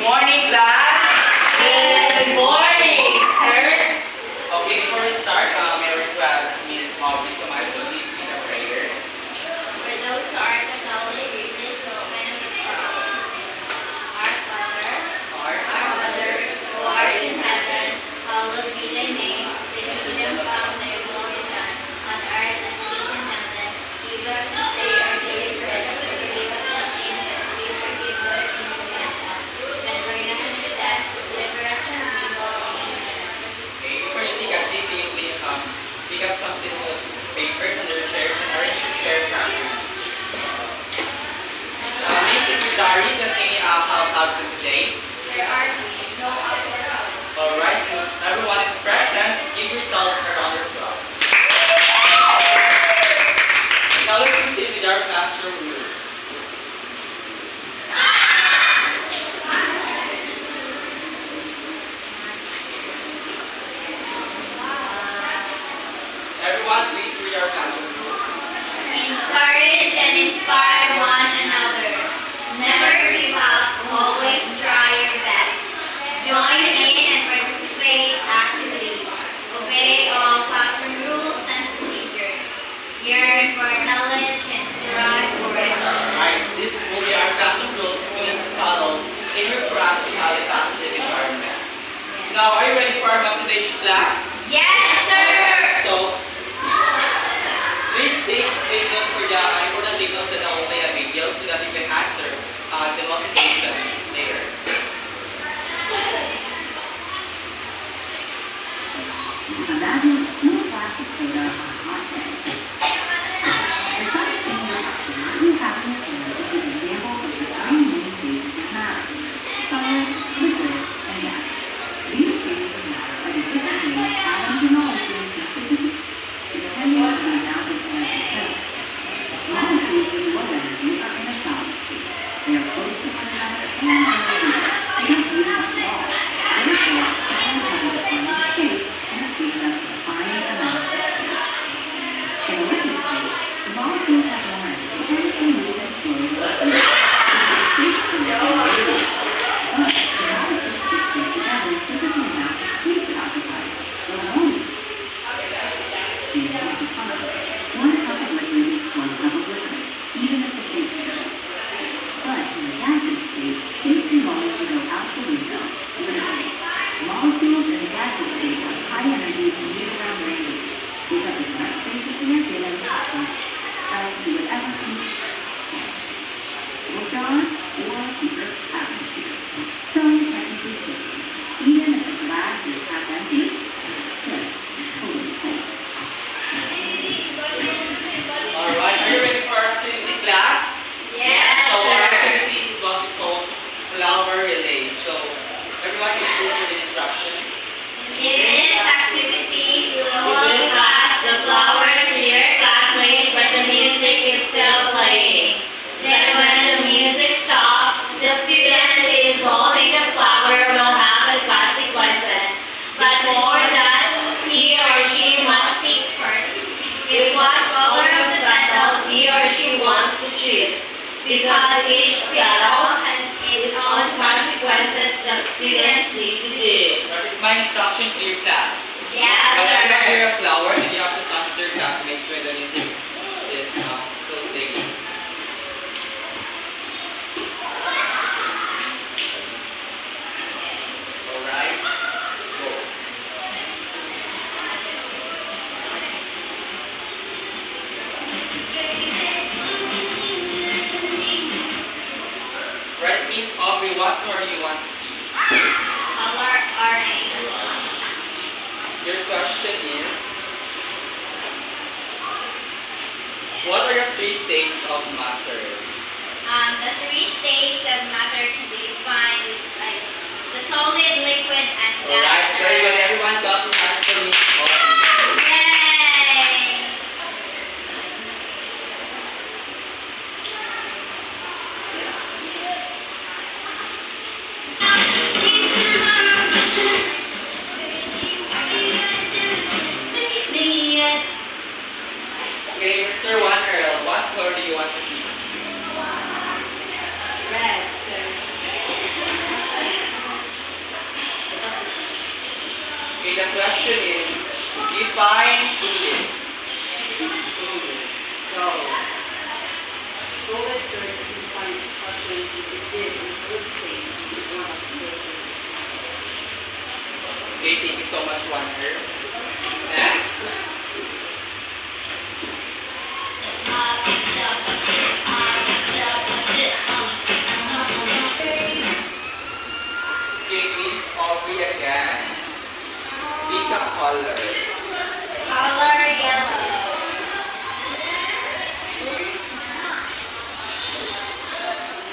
morning, class. Good morning, sir. Okay, before we start, may I request Miss Aubrey Somalia to please lead a prayer. For those who are Catholic, read this open for all. Our Father, who art in heaven, hallowed be thy name. Thy kingdom come, thy will be done, on earth as it is in heaven. Give us this day our daily bread, and forgive us our sins as we forgive those who sin against us. And bring us into test, deliver us from evil. Amen. Okay, before you take a seat, can you please pick up some little papers under your chairs and arrange your chair properly. Miss Secretary, does any have absent today? There are no objects. Alright, since everyone is present, give yourself a round of applause. Now let's proceed with our classroom rules. Everyone, please read our classroom rules. Encourage and inspire one another. Never give up, always try your best. Join in and participate actively. Obey all classroom rules and procedures. Yearn for knowledge and strive for it. Alright, this will be our classroom rules you need to follow in your class to have a positive environment. Now, are you ready for our motivation class? Yes, sir! So, please take note for the important details that I will play a video so that you can answer the motivation later. Imagine a cool plastic soda on a hot day. The science behind this action you have in your hand is an example of the three main phases of matter: solid, liquid, and gas. These phases of matter are the different ways atoms and molecules can physically depending on the amount of energy present. Molecules with low energy are in a solid state. They are close to one another and are liquid. They don't move much at all. Therefore, solid has a defined shape and it takes up a finite amount of space. In a liquid state, the molecules have more energy and they move and flow more freely, so the shape for their own area. But the molecules stick close together so that the amount of space it occupies will only be defined. One cup of liquid is one cup of liquid, even if the shape varies. But in a gaseous state, shape and volume can go out the window, literally. Molecules in a gaseous state have high energy and move around randomly, take up as much space as they are given, and else do whatever each can. Oxygen or the Earth's atmosphere. So, technically speaking, even if the glass is half empty, it's still totally full. Alright, are you ready for our activity class? Yes, So our sir. activity is what we call flower relay. So everyone can listen to the instruction. In this activity, you will pass the flower to your classmates when the music is still playing. Then when the music stops, the student who is holding the flower will have the consequences. But for that, he or she must pick first. Pick what color of the petals he or she wants to choose. Because each petal has its own consequences that students need to do. That is my instruction to your class. Yes, Whenever you sir. hear a flower, then you have to pass it to your classmates when the music is so playing. Alright, go. Right, Miss Aubrey, what color do you want to be? Color orange. Your question is, what are your three states of matter? The three states of matter can be defined as like the solid, liquid, and gas. Alright, very good. Everyone got to answer Miss Aubrey. Yay! Okay, Mr. Juan Earl, what color do you want to be? Red, sir. Okay, the question is, define student. So, solid surge defines substance to exist in solid state is one of the Okay, thank you so much, Wonder. Next. Okay, Miss Aubrey again. Pick a color. Color yellow.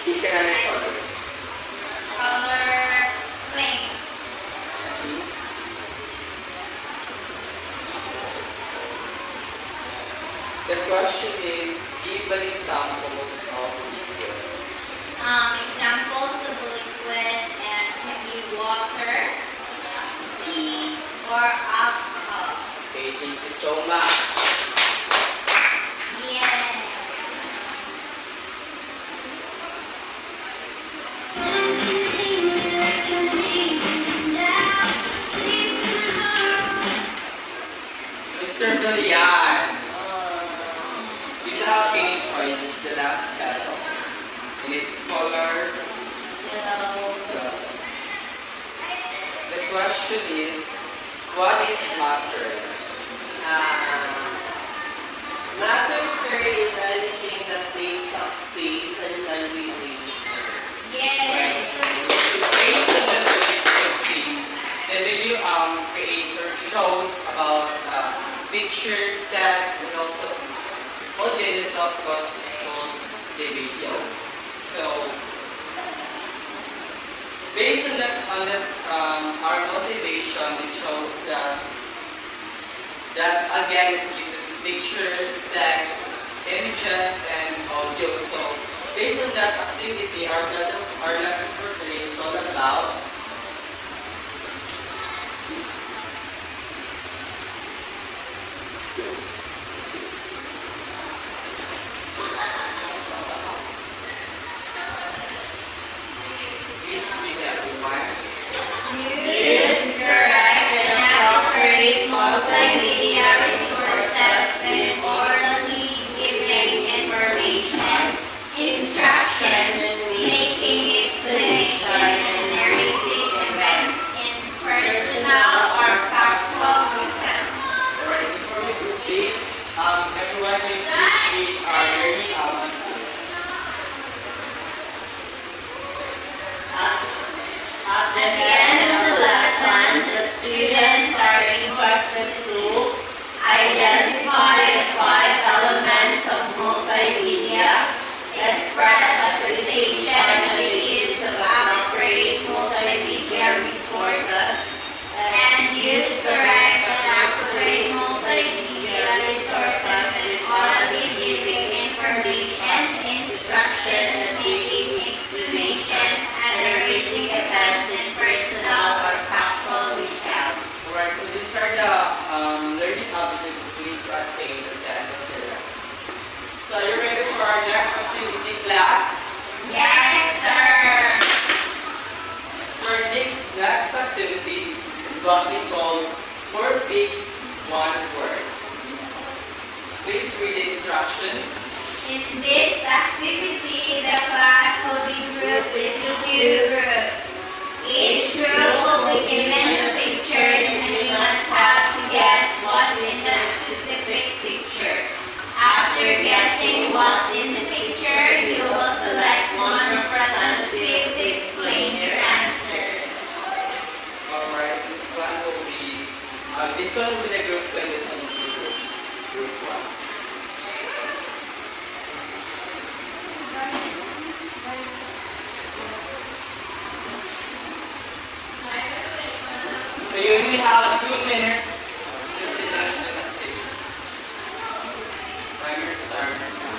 Pick another color. Color pink. The question is, give an examples of liquid. Examples of liquid and can be water, tea, or alcohol. Okay, thank you so much. Yeah. Mr. Villan, you don't have any choices. The last battle. And its color. Yellow. The question is, what is matter? Matter, sir, is anything that takes up space and can be used. Yeah. Based on the frequency, the video creates or shows about pictures, text, and also audio in itself because it's called the video. So, based on our motivation, it shows that again it uses pictures, text, images, and audio. So, based on that activity, our lesson for today is all about please read everyone. Use correct and appropriate multimedia resources when orally giving information, instructions, making explanation, and narrating events in personal or factual accounts. Alright, before we proceed, everyone may please read our learning outline. At the end of the lesson, the students are instructed to identify the 5 elements of multimedia, express appreciation of the use of appropriate multimedia resources, and use correct and appropriate multimedia resources in orally giving information, instructions, making explanations, and narrating events in personal or factual recounts. Alright, so these are the learning objectives we need to attain at the end of the lesson. So are you ready for our next activity, class? Yes, sir. So our next activity is what we call 4 pigs, 1 word. Please read the instruction. In this activity, the class will be grouped into 2 groups. Each group will be given a picture and you must have to guess what is the specific picture. After guessing what's in the picture, you will select one representative to explain your answers. Alright, this one will be the group 2 and this one will be group 1. So you only have 2 minutes to finish the activity. Timer starts now.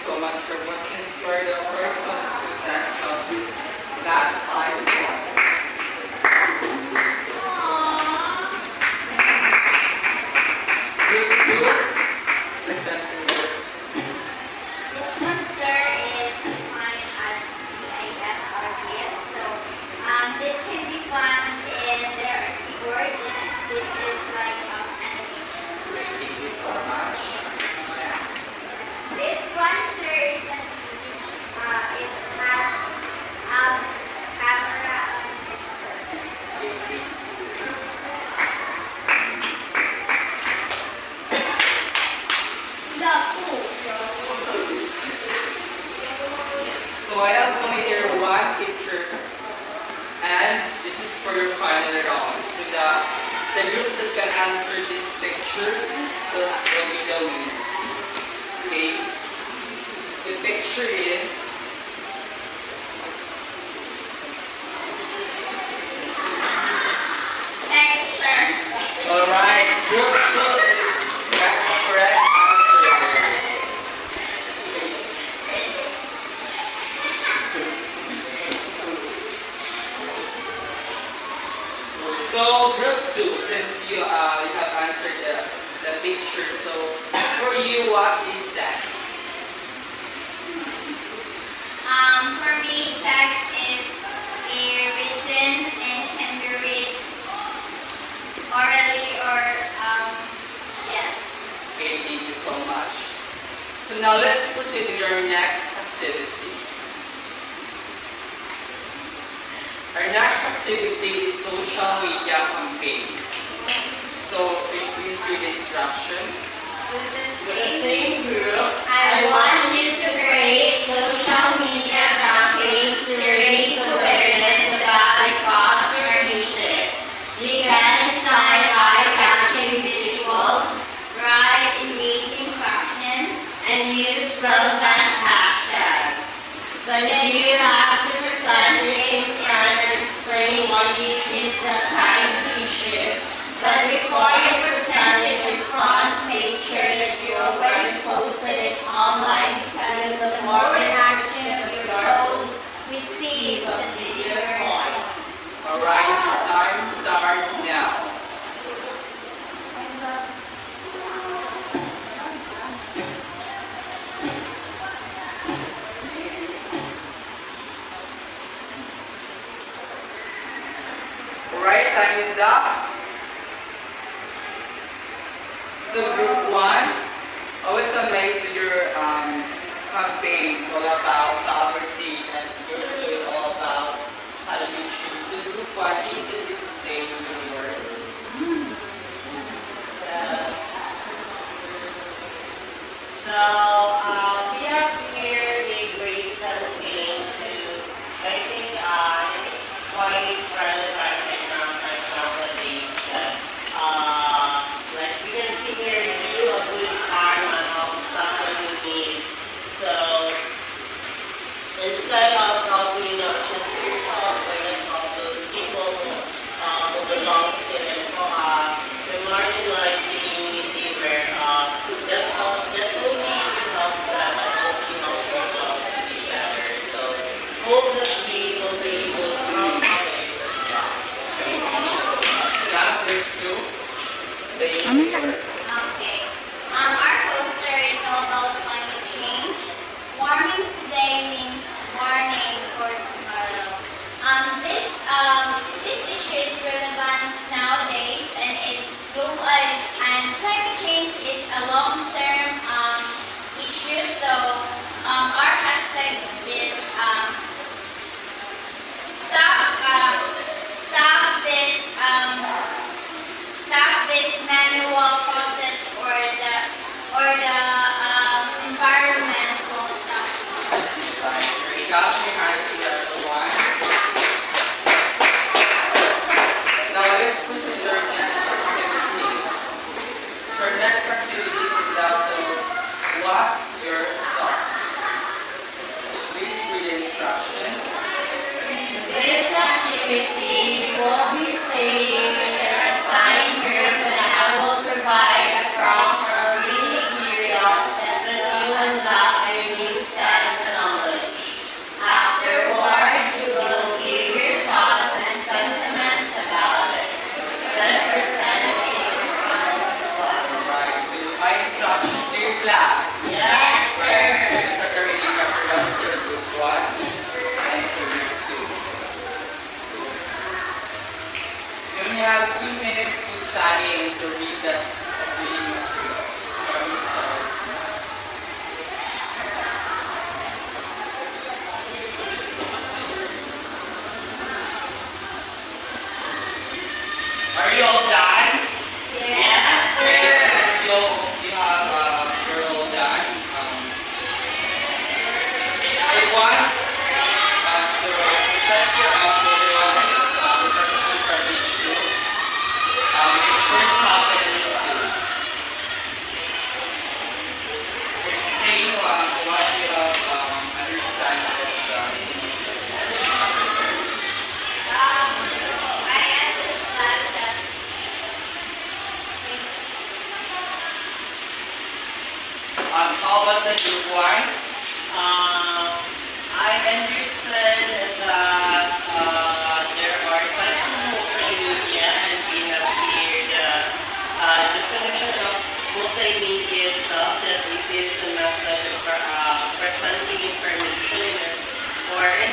so much for watching. For the first one to present last 5 points. Group 2, present group. This one, sir, is defined as PIFRDF. So, this can be found in their keywords, and this is like animation. Thank you so much. Next. This one, sir, is an image. It has camera on it, sir. Thank you. The pool. So I have only here one picture, and this is for your final round. So the group that can answer this picture will be the winner. Okay? The picture is Next, sir. alright. Group 2 is got the correct answer. So group 2, since you have answered the picture, so for you, what is that? For me, text is a written and can be read orally or yes. Okay, thank you so much. So now let's proceed to your next activity. Our next activity is social media campaign. So please read the instruction. With the With the same, same group, I want you to create social media campaigns to raise awareness about the cause or issue. You can design eye-catching visuals, write engaging captions, and use relevant hashtags. But you have to present it in front and explain why you choose that kind of issue. But before you present it in front, make sure that you already posted it online, because the more interaction your post receives, the bigger points. Alright, your time starts now. Alright, time is up. So group 1, I was amazed with your campaigns all about poverty, and you're doing all about television. So group 1, can you please explain the word? We have here a great campaign to, I think it's quite relevant right now nowadays. Like you can see here, you do a good karma and all the stuff that you need. So instead of helping not just yourself, but then help those people who belong to the marginalized community where that only you help them and also help yourselves to be better. So hope that we will be able to help others as well. Now group 2, explain the word. Okay. Our poster is all about climate change. Warming today means warning for tomorrow. This issue is relevant nowadays, and climate change is a long-term issue. So our hashtag is stop this manual process or the environment will stop. Right, recap your hands here, everyone. Now let's proceed to our next activity. So our next activity is entitled, What's Your Thought? Please read the instruction. This activity will be saying in your assigned group, and I will provide a prompt or reading materials that you unlock and use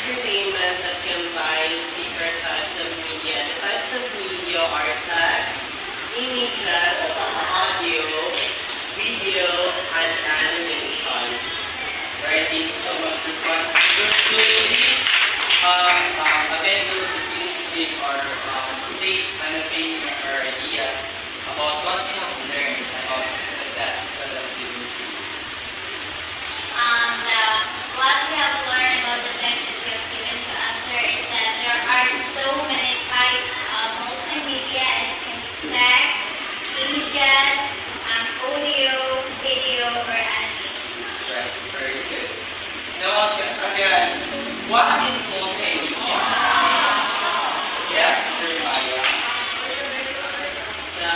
entertainment that combines different types of media. The types of media are text, images, audio, video, and animation. Right, thank you so much for please, again, please give our state and opinion or ideas about what you have learned about the text that I've given to you. What we have learned about the text that you have given to us, sir, is that there are so many types of multimedia and text, images, audio, video, or animation. Right, very good. Now, again, what is multimedia? Yes, Jeremiah. So,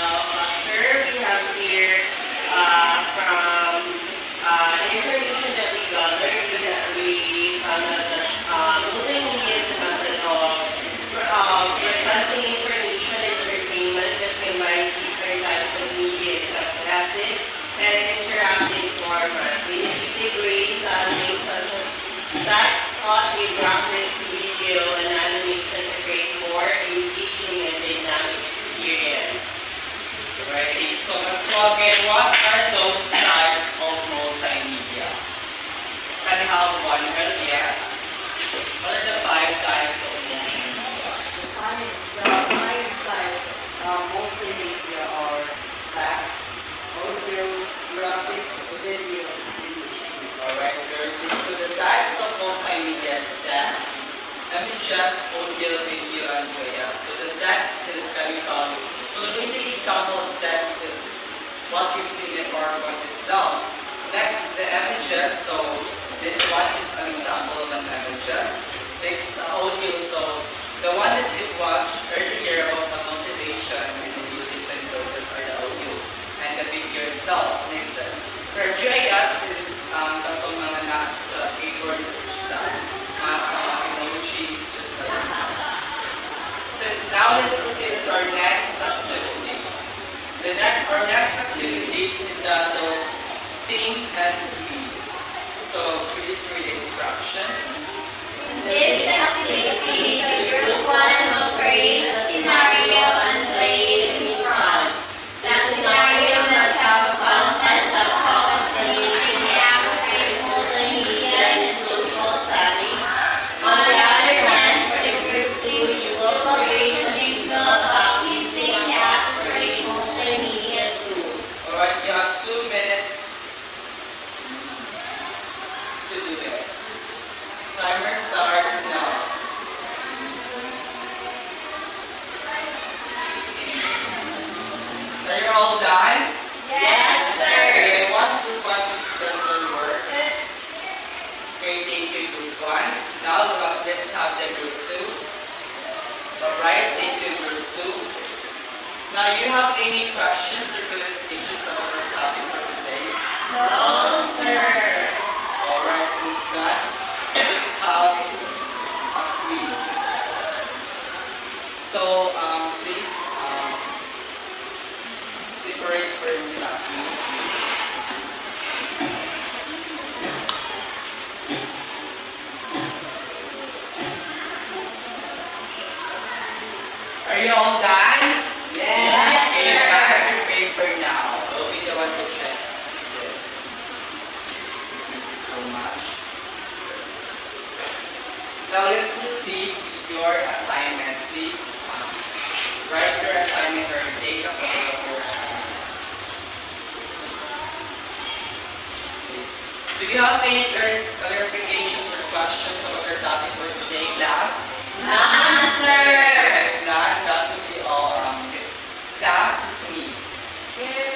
sir, we have here from information that we gathered that we found out that multimedia is a method of presenting information and entertainment that combines different types of media into a passive and interactive format. It integrates elements such as text, audio, graphics, video, and animation to create more engaging and dynamic experience. Right, thank you so much. So again, what are those types of multimedia? Can I have one here? Yes. What are the 5 types of multimedia? Multimedia are text, audio, graphics, video, Alright, very good. So the types of multimedia is text, images, audio, video, and video. So the text is chemical. So the basic example of text is what you see in the PowerPoint itself. Next is the images. So this one is an example of an images. Next is audio. So the one that we watched earlier about the motivation and the you listen, so those are the audio and the video itself. Next, for GIS is itong mga nasa keywords which that emojis, just like that. So now let's proceed to our next activity. Our next activity is entitled Sing and Speak. So please read the instruction. This activity, the group 1 will create a scenario and play it in front. The scenario must have a content that focuses in the appropriate multimedia in a social setting. On the other hand, for the group 2, you will create a jingle about using the appropriate multimedia tool. Alright, you have 2 minutes to do it. Timer starts now. Are you all done? Yes, sir. Okay, one group 1 to present their work. Okay, thank you, group 1. Now let's have the group 2. Alright, thank you, group 2. Now, you have any questions or clarifications about our topic for today? No, sir. Alright, since that, let's have a quiz. So, please separate for your classmates. Are you all done? Yes, Okay, sir. pass your paper now. I'll be the one to check this. Thank you so much. Now let's proceed with your assignment. Please write your assignment or take a photo of your assignment. Okay. Do you have any clarifications or questions about our topic for today, class? None, sir. If not, that would be all. Class is me. Yes.